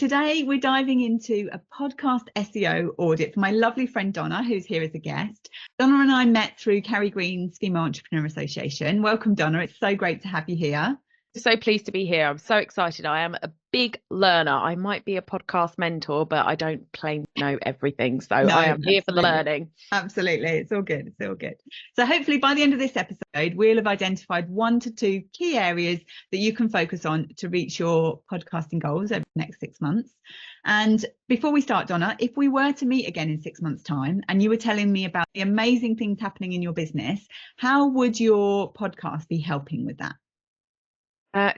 Today, we're diving into a podcast SEO audit for my lovely friend Donna, who's here as a guest. Donna and I met through Carrie Green's Female Entrepreneur Association. Welcome, Donna. It's so great to have you here. So pleased to be here. I'm so excited. I am a big learner. I might be a podcast mentor, but I don't claim to know everything. So I am here for the learning. Absolutely. It's all good. It's all good. So hopefully by the end of this episode, we'll have identified 1 to 2 key areas that you can focus on to reach your podcasting goals over the next 6 months. And before we start, Donna, if we were to meet again in 6 months' time and you were telling me about the amazing things happening in your business, how would your podcast be helping with that?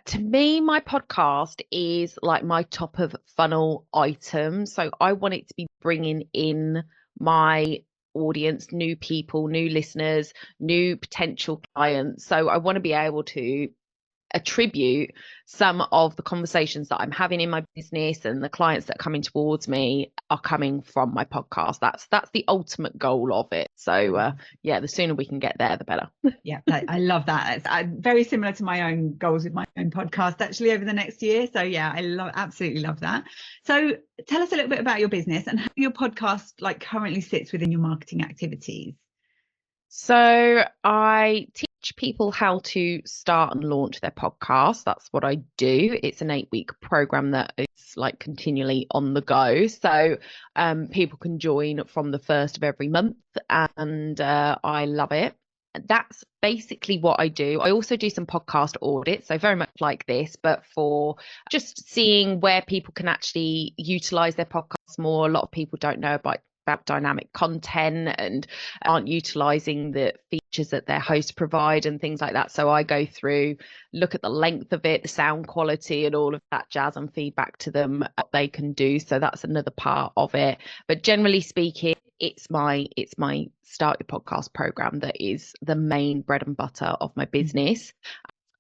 To me, my podcast is like my top of funnel item. So I want it to be bringing in my audience, new people, new listeners, new potential clients. So I want to be able to attribute some of the conversations that I'm having in my business and the clients that are coming towards me are coming from my podcast. That's the ultimate goal of it. So the sooner we can get there, the better. Yeah, I love that. It's very similar to my own goals with my own podcast actually over the next year. So yeah, I absolutely love that. So tell us a little bit about your business and how your podcast currently sits within your marketing activities. So I teach people how to start and launch their podcast. That's what I do. It's an 8-week program that is continually on the go. So people can join from the 1st of every month, and I love it. That's basically what I do. I also do some podcast audits, so very much like this, but for just seeing where people can actually utilize their podcasts more. A lot of people don't know about dynamic content and aren't utilizing the features that their hosts provide and things like that. So I go through, look at the length of it, the sound quality and all of that jazz, and feedback to them what they can do. So that's another part of it. But generally speaking, it's my Start Your Podcast program that is the main bread and butter of my business.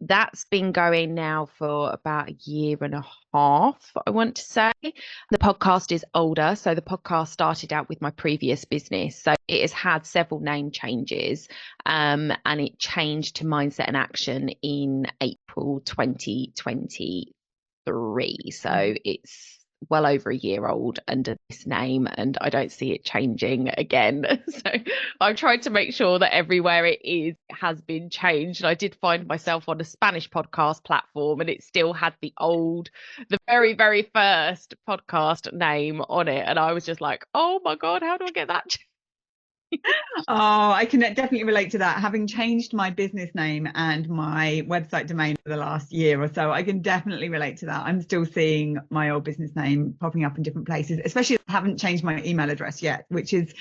That's been going now for about a year and a half, I want to say. The podcast is older. So the podcast started out with my previous business. So it has had several name changes, and it changed to Mindset and Action in April 2023. So it's well over a year old under this name, and I don't see it changing again. So I've tried to make sure that everywhere it is has been changed. I did find myself on a Spanish podcast platform and it still had the very, very first podcast name on it, and I was just like, oh my god, how do I get that changed? Oh, I can definitely relate to that. Having changed my business name and my website domain for the last year or so, I can definitely relate to that. I'm still seeing my old business name popping up in different places, especially if I haven't changed my email address yet, which is,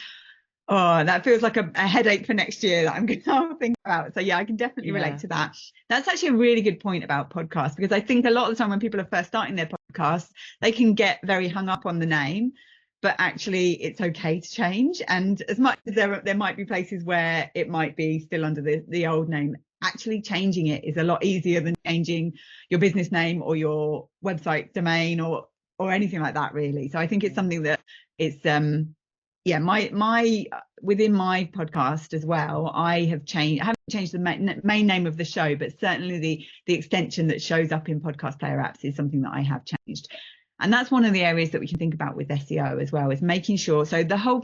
that feels like a headache for next year that I'm going to think about. So yeah, I can definitely relate to that. That's actually a really good point about podcasts, because I think a lot of the time when people are first starting their podcasts, they can get very hung up on the name. But actually it's okay to change. And as much as there might be places where it might be still under the old name, actually changing it is a lot easier than changing your business name or your website domain or anything like that, really. So I think it's something that it's my within my podcast as well, I haven't changed the main name of the show, but certainly the extension that shows up in podcast player apps is something that I have changed. And that's one of the areas that we can think about with SEO as well, is making sure. So the whole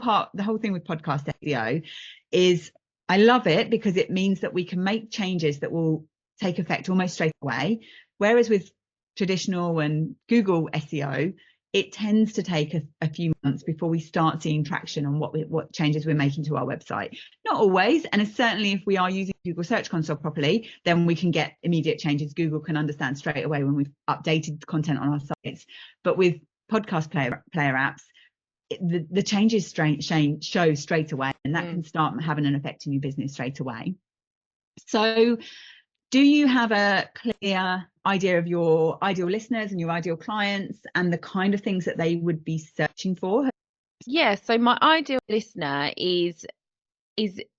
thing with podcast SEO is, I love it because it means that we can make changes that will take effect almost straight away. Whereas with traditional and Google SEO, it tends to take a few months before we start seeing traction on what changes we're making to our website. Not always, and certainly if we are using Google Search Console properly, then we can get immediate changes. Google can understand straight away when we've updated content on our sites. But with podcast player apps, the changes show straight away, and that can start having an effect in your business straight away. So do you have a clear idea of your ideal listeners and your ideal clients and the kind of things that they would be searching for? Yeah, so my ideal listener is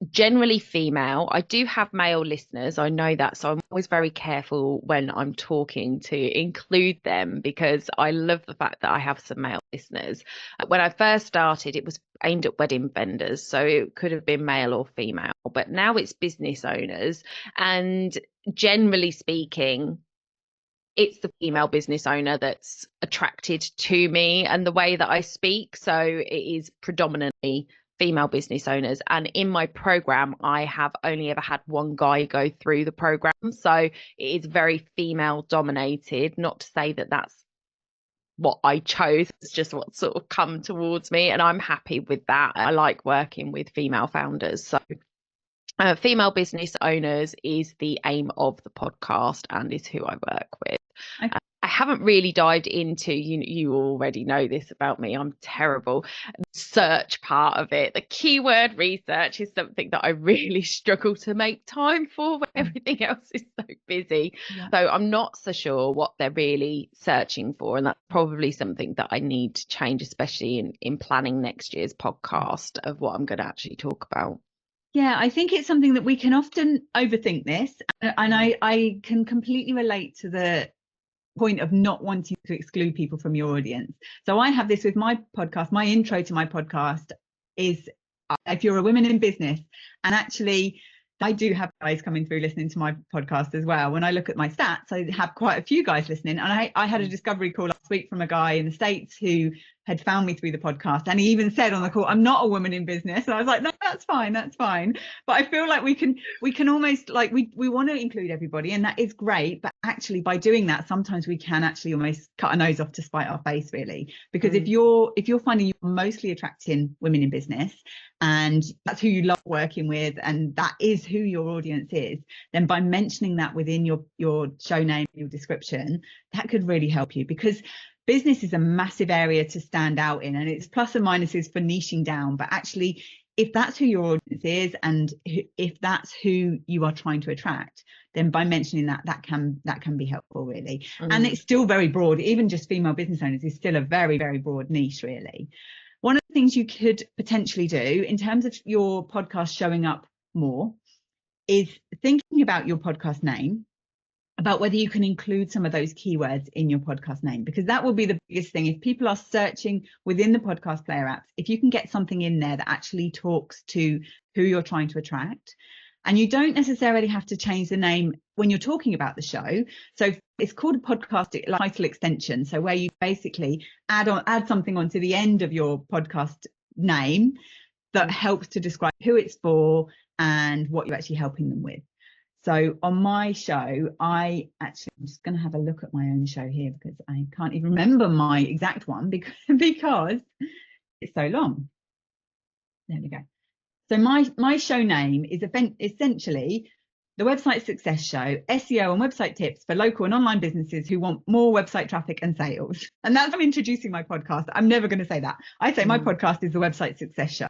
generally female. I do have male listeners, I know that, so I'm always very careful when I'm talking to include them, because I love the fact that I have some male listeners. When I first started, it was aimed at wedding vendors, so it could have been male or female, but now it's business owners. And generally speaking, it's the female business owner that's attracted to me and the way that I speak. So it is predominantly female business owners. And in my program, I have only ever had one guy go through the program. So it is very female dominated. Not to say that that's what I chose, it's just what sort of come towards me. And I'm happy with that. I like working with female founders. So female business owners is the aim of the podcast and is who I work with. Okay. I haven't really dived into, you already know this about me, I'm terrible. The search part of it, the keyword research is something that I really struggle to make time for when everything else is so busy. Yeah. So I'm not so sure what they're really searching for. And that's probably something that I need to change, especially in planning next year's podcast of what I'm going to actually talk about. Yeah, I think it's something that we can often overthink this. And I can completely relate to the point of not wanting to exclude people from your audience. So I have this with my podcast. My intro to my podcast is if you're a women in business, and actually I do have guys coming through listening to my podcast as well. When I look at my stats, I have quite a few guys listening. And I had a discovery call last week from a guy in the States who had found me through the podcast. And he even said on the call, I'm not a woman in business. And I was like, no, that's fine. That's fine. But I feel like we can almost like, we want to include everybody, and that is great. But actually by doing that, sometimes we can actually almost cut our nose off to spite our face, really. Because if you're finding you're mostly attracting women in business, and that's who you love working with, and that is who your audience is, then by mentioning that within your show name, your description, that could really help you. Because business is a massive area to stand out in, and it's plus and minuses for niching down. But actually, if that's who your audience is, and if that's who you are trying to attract, then by mentioning that can be helpful, really. And it's still very broad. Even just female business owners is still a very, very broad niche, really. One of the things you could potentially do in terms of your podcast showing up more is thinking about your podcast name, about whether you can include some of those keywords in your podcast name, because that will be the biggest thing. If people are searching within the podcast player apps, if you can get something in there that actually talks to who you're trying to attract, and you don't necessarily have to change the name when you're talking about the show. So it's called a podcast title extension. So where you basically add something onto the end of your podcast name that helps to describe who it's for and what you're actually helping them with. So on my show, I'm just going to have a look at my own show here, because I can't even remember my exact one because it's so long. There we go. So my show name is essentially the Website Success Show, SEO and website tips for local and online businesses who want more website traffic and sales. And that's how I'm introducing my podcast. I'm never going to say that. I say my podcast is the Website Success Show.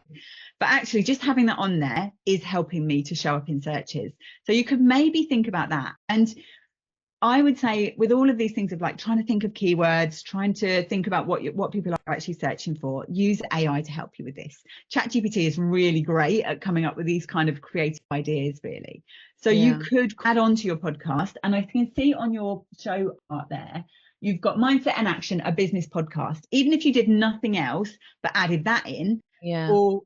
But actually just having that on there is helping me to show up in searches. So you could maybe think about that. And I would say with all of these things of like trying to think of keywords, trying to think about what people are actually searching for, use AI to help you with this. ChatGPT is really great at coming up with these kind of creative ideas, really. So you could add on to your podcast, and I can see on your show art there, you've got Mindset and Action, a business podcast. Even if you did nothing else but added that in, or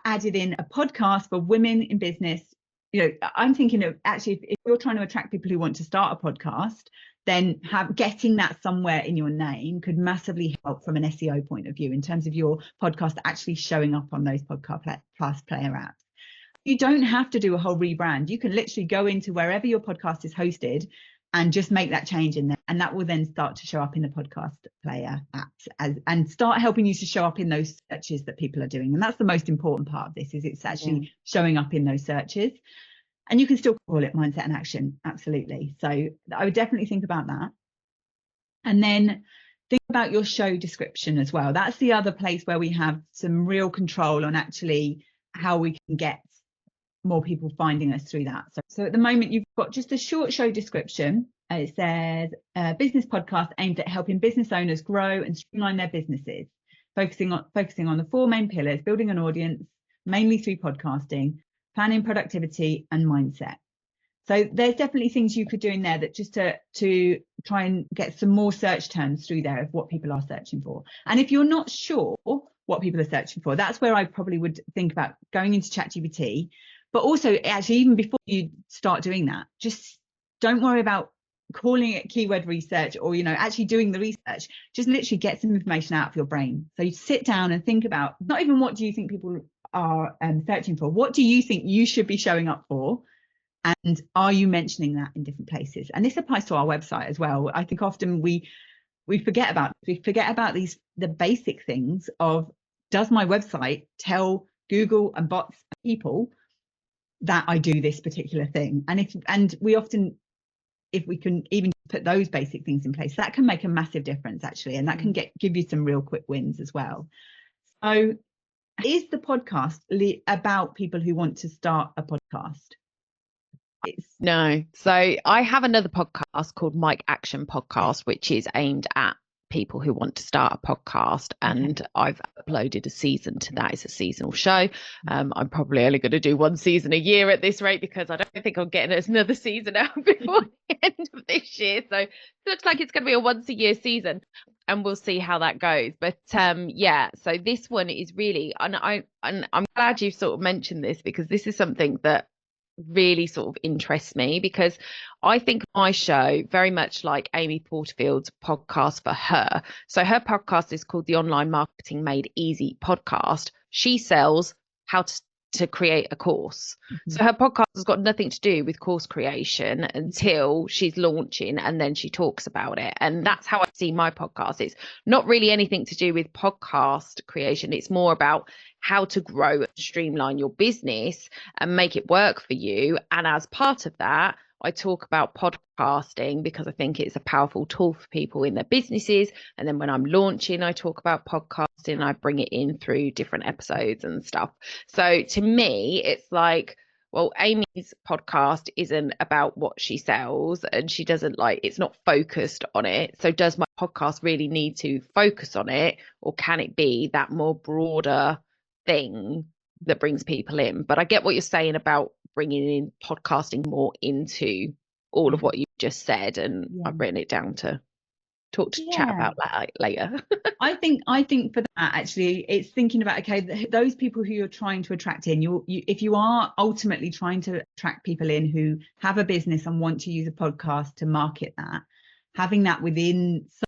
added in a podcast for women in business. You know, I'm thinking of actually, if you're trying to attract people who want to start a podcast, then getting that somewhere in your name could massively help from an SEO point of view in terms of your podcast actually showing up on those podcast plus player apps. You don't have to do a whole rebrand. You can literally go into wherever your podcast is hosted and just make that change in there, and that will then start to show up in the podcast player apps and start helping you to show up in those searches that people are doing. And that's the most important part of this, is it's actually showing up in those searches. And you can still call it Mindset and Action, absolutely. So I would definitely think about that. And then think about your show description as well. That's the other place where we have some real control on actually how we can get more people finding us through that. So at the moment, you've got just a short show description. It says business podcast aimed at helping business owners grow and streamline their businesses, focusing on the four main pillars: building an audience, mainly through podcasting, planning, productivity, and mindset. So there's definitely things you could do in there that just to try and get some more search terms through there of what people are searching for. And if you're not sure what people are searching for, that's where I probably would think about going into ChatGPT. But also, actually, even before you start doing that, just don't worry about calling it keyword research, or, actually doing the research, just literally get some information out of your brain. So you sit down and think about, not even what do you think people are searching for, what do you think you should be showing up for? And are you mentioning that in different places? And this applies to our website as well. I think often we forget about the basic things of, does my website tell Google and bots and people that I do this particular thing? And we often, if we can even put those basic things in place, that can make a massive difference actually, and that can give you some real quick wins as well. So is the podcast about people who want to start a podcast? No. So I have another podcast called Mike Action Podcast, which is aimed at people who want to start a podcast, and I've uploaded a season to that. It's a seasonal show. I'm probably only going to do one season a year at this rate, because I don't think I'm getting another season out before the end of this year. So it looks like it's going to be a once a year season, and we'll see how that goes. But yeah, so this one is really, and I'm glad you sort of mentioned this, because this is something that really sort of interests me, because I think my show very much like Amy Porterfield's podcast for her. So her podcast is called the Online Marketing Made Easy podcast. She sells how to create a course. So her podcast has got nothing to do with course creation until she's launching, and then she talks about it. And that's how I see my podcast. It's not really anything to do with podcast creation. It's more about how to grow and streamline your business and make it work for you. And as part of that, I talk about podcasting because I think it's a powerful tool for people in their businesses. And then when I'm launching, I talk about podcasting. I bring it in through different episodes and stuff. So to me, it's like, well, Amy's podcast isn't about what she sells, and she doesn't it's not focused on it. So does my podcast really need to focus on it, or can it be that more broader thing that brings people in? But I get what you're saying about bringing in podcasting more into all of what you just said, and I've written it down to chat about that later. I think for that, actually, it's thinking about, okay, those people who you're trying to attract in, if you are ultimately trying to attract people in who have a business and want to use a podcast to market that, having that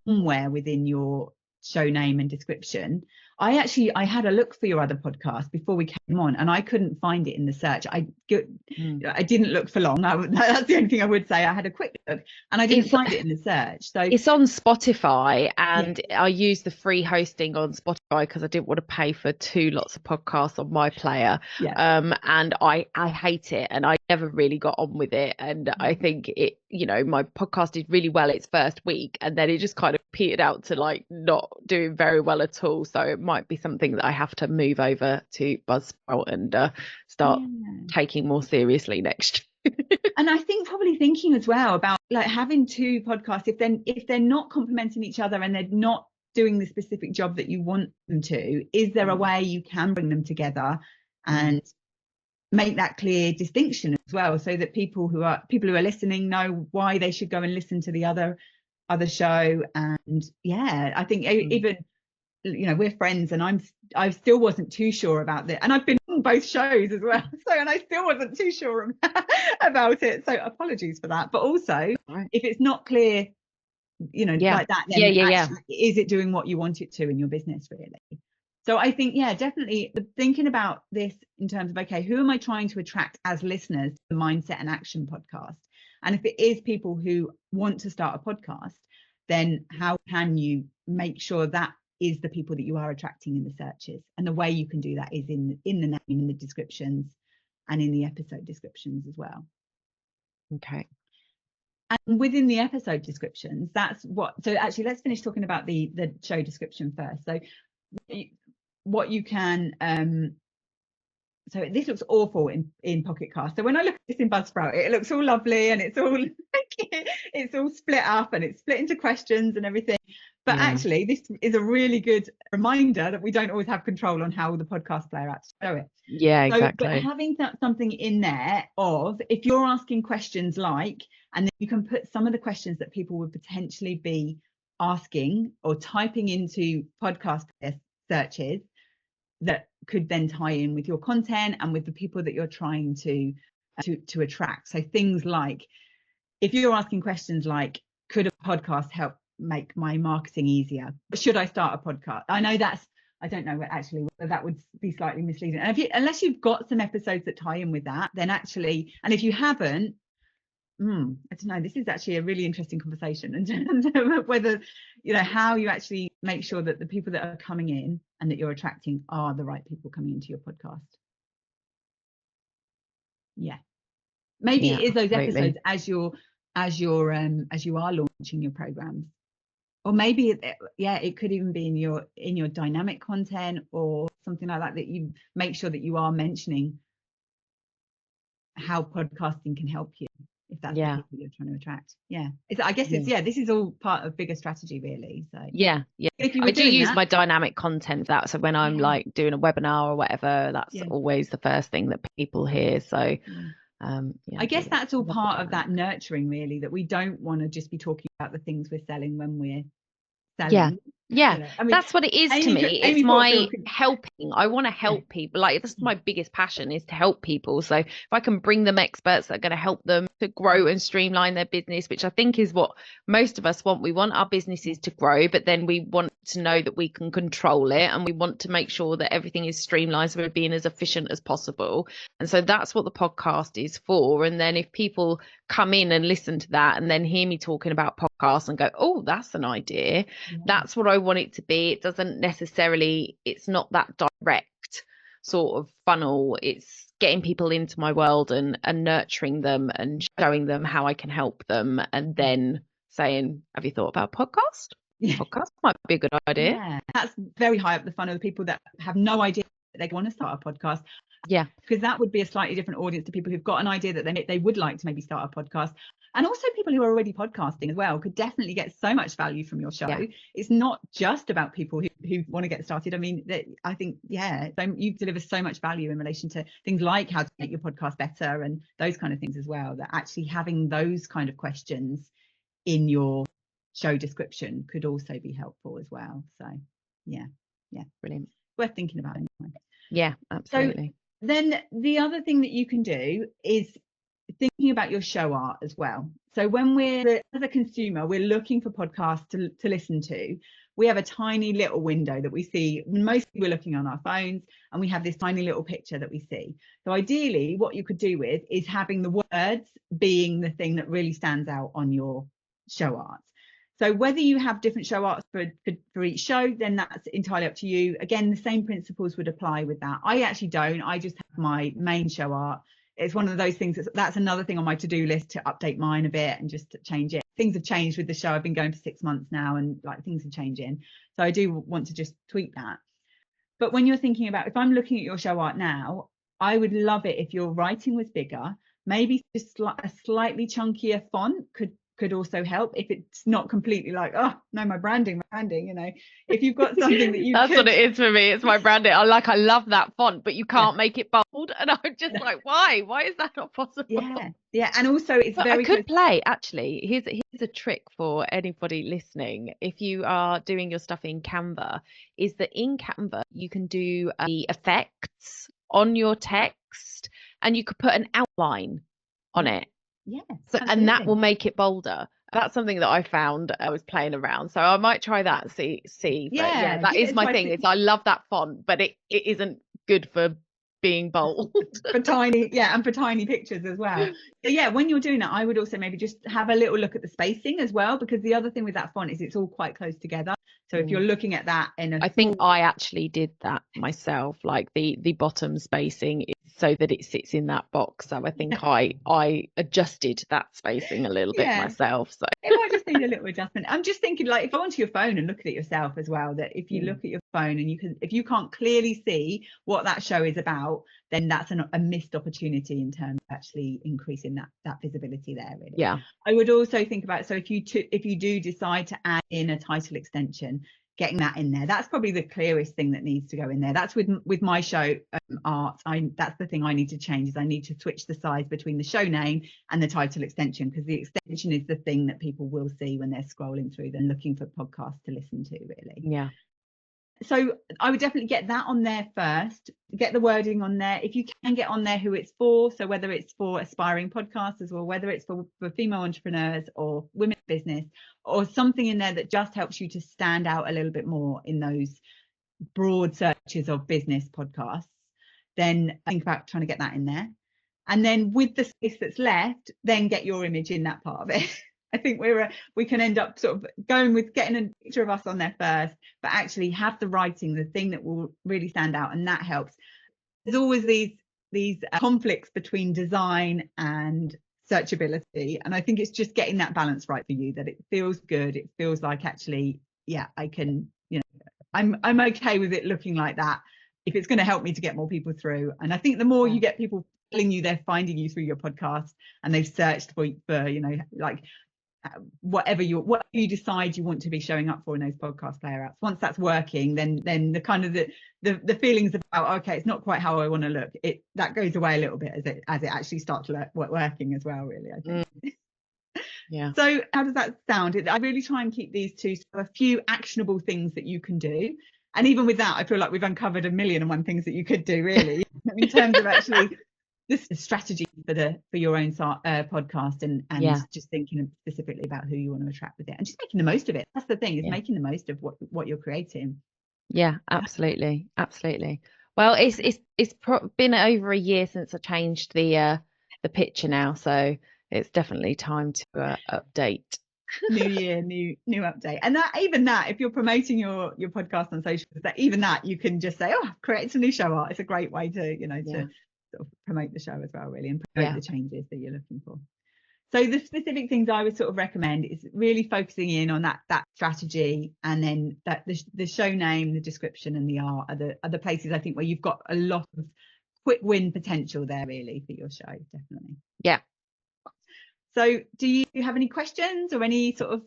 somewhere within your show name and description. I had a look for your other podcast before we came on, and I couldn't find it in the search. I didn't look for long. That's the only thing I would say. I had a quick look and I didn't find it in the search. So it's on Spotify, and I use the free hosting on Spotify because I didn't want to pay for 2 lots of podcasts on my player. And I hate it, and I never really got on with it. And I think it, my podcast did really well its first week, and then it just kind of petered out to not doing very well at all. So it might be something that I have to move over to Buzzsprout and start taking more seriously next year. And I think probably thinking as well about having 2 podcasts, if they're not complementing each other and they're not doing the specific job that you want them to, is there a way you can bring them together and make that clear distinction as well, so that people who are listening know why they should go and listen to the other show? And I think even we're friends, and I still wasn't too sure about it, and I've been on both shows as well, and I still wasn't too sure about it, so apologies for that. But also, if it's not clear, like that, then actually, is it doing what you want it to in your business really? So I think, definitely thinking about this in terms of, okay, who am I trying to attract as listeners to the Mindset and Action podcast? And if it is people who want to start a podcast, then how can you make sure that is the people that you are attracting in the searches? And the way you can do that is in the name, in the descriptions, and in the episode descriptions as well. Okay. And within the episode descriptions, so actually let's finish talking about the show description first. So what you can, so this looks awful in Pocket Cast. So when I look at this in Buzzsprout, it looks all lovely, and it's all split up, and it's split into questions and everything. But actually, this is a really good reminder that we don't always have control on how the podcast player apps show it. Yeah, exactly. But having something in there of, if you're asking questions and then you can put some of the questions that people would potentially be asking or typing into podcast searches that could then tie in with your content and with the people that you're trying to attract. So things like, if you're asking questions like, could a podcast help make my marketing easier? Should I start a podcast? I know I don't know actually whether that would be slightly misleading. And unless you've got some episodes that tie in with that, then actually, and if you haven't, I don't know, this is actually a really interesting conversation in terms of whether, how you actually make sure that the people that are coming in and that you're attracting are the right people coming into your podcast. Yeah. Maybe it is those episodes as you are launching your programs. Or maybe it could even be in your dynamic content or something like that you make sure that you are mentioning how podcasting can help you, if that's the people you're trying to attract. This is all part of bigger strategy, really. So if you I do use my dynamic content for that. So when I'm like doing a webinar or whatever, that's always the first thing that people hear. So I guess that's all part of that nurturing, really, that we don't want to just be talking about the things we're selling when we're selling. I mean, that's what it is to me. It's my helping. I want to help people. Like, this is my biggest passion, is to help people. So if I can bring them experts that are going to help them to grow and streamline their business, which I think is what most of us want. We want our businesses to grow, but then we want to know that we can control it, and we want to make sure that everything is streamlined so we're being as efficient as possible. And so that's what the podcast is for. And then if people come in and listen to that and then hear me talking about podcasts and go, oh, that's an idea, that's what I want it to be. It doesn't necessarily, it's not that direct sort of funnel. It's getting people into my world and nurturing them and showing them how I can help them, and then saying, have you thought about podcast? Podcast might be a good idea. Yeah, that's very high up the funnel of people that have no idea that they want to start a podcast. Because that would be a slightly different audience to people who've got an idea that they would like to maybe start a podcast. And also people who are already podcasting as well could definitely get so much value from your show. It's not just about people who want to get started. I mean, I think, so you deliver so much value in relation to things like how to make your podcast better and those kind of things as well, that actually having those kind of questions in your show description could also be helpful as well. So Brilliant. Worth thinking about anyway. Yeah, absolutely. So then the other thing that you can do is thinking about your show art as well. So when as a consumer, we're looking for podcasts to listen to, we have a tiny little window that we see. Mostly we're looking on our phones, and we have this tiny little picture that we see. So ideally what you could do with is having the words being the thing that really stands out on your show art. So whether you have different show arts for each show, then that's entirely up to you. Again, the same principles would apply with that. I actually don't. I just have my main show art. It's one of those things that's another thing on my to-do list, to update mine a bit and just to change it. Things have changed with the show. I've been going for 6 months now, and like things are changing. So I do want to just tweak that. But when you're thinking about, if I'm looking at your show art now, I would love it if your writing was bigger. Maybe just a slightly chunkier font could also help, if it's not completely like, oh no, my branding, if you've got something that you that's what it is for me. It's my branding. I love that font, but you can't make it bold, and I'm just like, why is that not possible? And also it's I could play, actually, here's a trick for anybody listening. If you are doing your stuff in Canva, is that in Canva you can do the effects on your text, and you could put an outline on it. And that will make it bolder. That's something that I found I was playing around, so I might try that. See. But that is my thing. I love that font, but it isn't good for being bold. for tiny pictures as well. So when you're doing that, I would also maybe just have a little look at the spacing as well, because the other thing with that font is it's all quite close together. So if you're looking at that I think I actually did that myself, like the bottom spacing is so that it sits in that box. So I think I adjusted that spacing a little bit myself. So it might just need a little adjustment. I'm just thinking, like, if I go onto your phone and look at it yourself as well, that if you look at your phone and if you can't clearly see what that show is about, then that's a missed opportunity in terms of actually increasing that visibility there, really. I would also think about, so if you do decide to add in a title extension, getting that in there, that's probably the clearest thing that needs to go in there. That's with my show art. That's the thing I need to change, is I need to switch the size between the show name and the title extension, because the extension is the thing that people will see when they're scrolling through them looking for podcasts to listen to, really. so I would definitely get that on there first, get the wording on there. If you can get on there who it's for, so whether it's for aspiring podcasters or whether it's for female entrepreneurs or women in business, or something in there that just helps you to stand out a little bit more in those broad searches of business podcasts, then think about trying to get that in there. And then with the space that's left, then get your image in that part of it. I think we can end up sort of going with getting a picture of us on there first, but actually have the writing, the thing that will really stand out, and that helps. There's always these conflicts between design and searchability, and I think it's just getting that balance right for you, that it feels good, it feels like actually, yeah, I can, I'm okay with it looking like that if it's going to help me to get more people through. And I think the more you get people telling you they're finding you through your podcast and they've searched for like whatever you decide you want to be showing up for in those podcast player apps, once that's working, then the kind of the feelings about, okay, it's not quite how I want to look, that goes away a little bit as it actually starts working as well, really, I think. Yeah. So how does that sound? I really try and keep these to a few actionable things that you can do. And even with that, I feel like we've uncovered 1,000,001 things that you could do, really, in terms of actually this is strategy for your own podcast, and just thinking specifically about who you want to attract with it, and just making the most of it. That's the thing, is making the most of what you're creating. Yeah, absolutely. Well, it's been over a year since I changed the picture now, so it's definitely time to update. New year, new update. And that if you're promoting your podcast on social, that you can just say, oh, I've created some new show art. It's a great way to to sort of promote the show as well, really, and promote the changes that you're looking for. So the specific things I would sort of recommend is really focusing in on that strategy, and then that the show name, the description, and the art are the places I think where you've got a lot of quick win potential there, really, for your show, definitely. Yeah. So do you have any questions or any sort of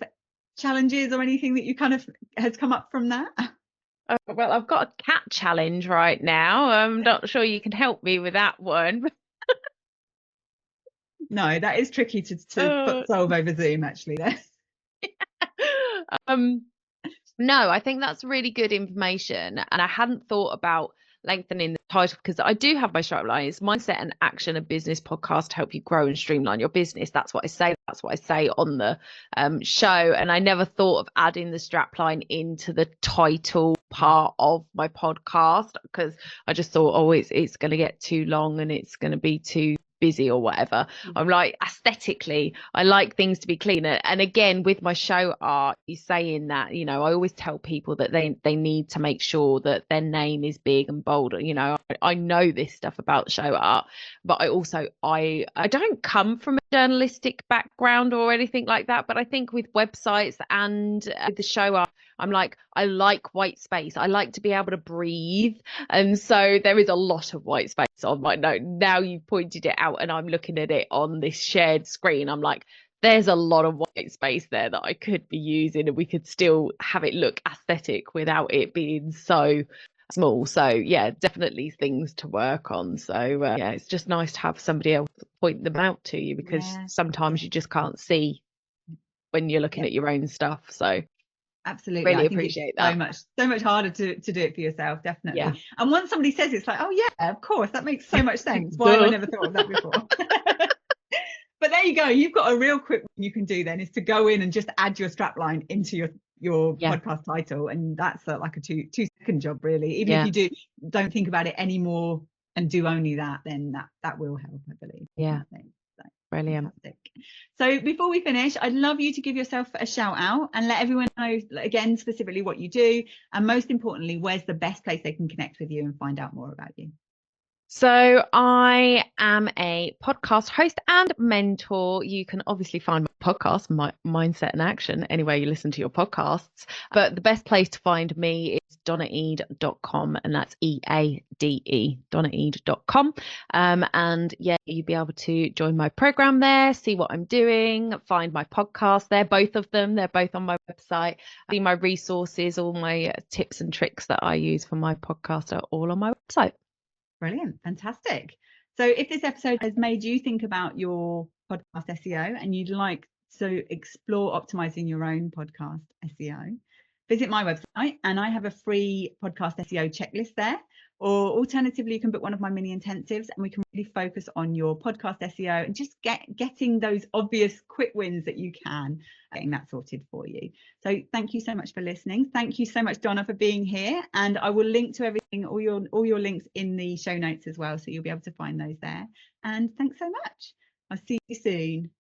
challenges or anything that you kind of has come up from that? Well, I've got a cat challenge right now. I'm not sure you can help me with that one. No, that is tricky to solve over Zoom, actually. No, I think that's really good information, and I hadn't thought about lengthening the title, because I do have my strapline. It's Mindset and Action, a business podcast to help you grow and streamline your business. That's what I say. That's what I say on the show. And I never thought of adding the strapline into the title part of my podcast, because I just thought, oh, it's going to get too long and it's going to be too busy or whatever. I'm like, aesthetically, I like things to be cleaner. And again, with my show art, you saying that, I always tell people that they need to make sure that their name is big and bold. I know this stuff about show art, but I also I don't come from a journalistic background or anything like that, but I think with websites and the show art, I'm like, I like white space. I like to be able to breathe. And so there is a lot of white space on my note. Now you've pointed it out and I'm looking at it on this shared screen. I'm like, there's a lot of white space there that I could be using, and we could still have it look aesthetic without it being so small. So yeah, definitely things to work on. So it's just nice to have somebody else point them out to you, because sometimes you just can't see when you're looking at your own stuff. So absolutely, really I think appreciate it's that. so much harder to do it for yourself, definitely. Yeah. And once somebody says, it's like, oh yeah, of course, that makes so much sense. Why have I never thought of that before? But there you go, you've got a real quick one you can do then, is to go in and just add your strapline into your podcast title, and that's like a 2-second job, really. Even if you don't think about it anymore and do only that, then that will help, I believe. Brilliant. Fantastic. So before we finish, I'd love you to give yourself a shout out and let everyone know, again, specifically what you do, and most importantly, where's the best place they can connect with you and find out more about you. So I am a podcast host and mentor. You can obviously find my podcast, Mindset and Action, anywhere you listen to your podcasts. But the best place to find me is donnaeade.com, and that's EADE, donnaeade.com. And yeah, you'll be able to join my program there, see what I'm doing, find my podcast there, both of them. They're both on my website. See my resources, all my tips and tricks that I use for my podcast are all on my website. Brilliant. Fantastic. So if this episode has made you think about your podcast SEO and you'd like to explore optimizing your own podcast SEO, visit my website, and I have a free podcast SEO checklist there. Or alternatively, you can book one of my mini intensives, and we can really focus on your podcast SEO and just getting those obvious quick wins that you can, getting that sorted for you. So thank you so much for listening. Thank you so much, Donna, for being here. And I will link to everything, all your links in the show notes as well, so you'll be able to find those there. And thanks so much. I'll see you soon.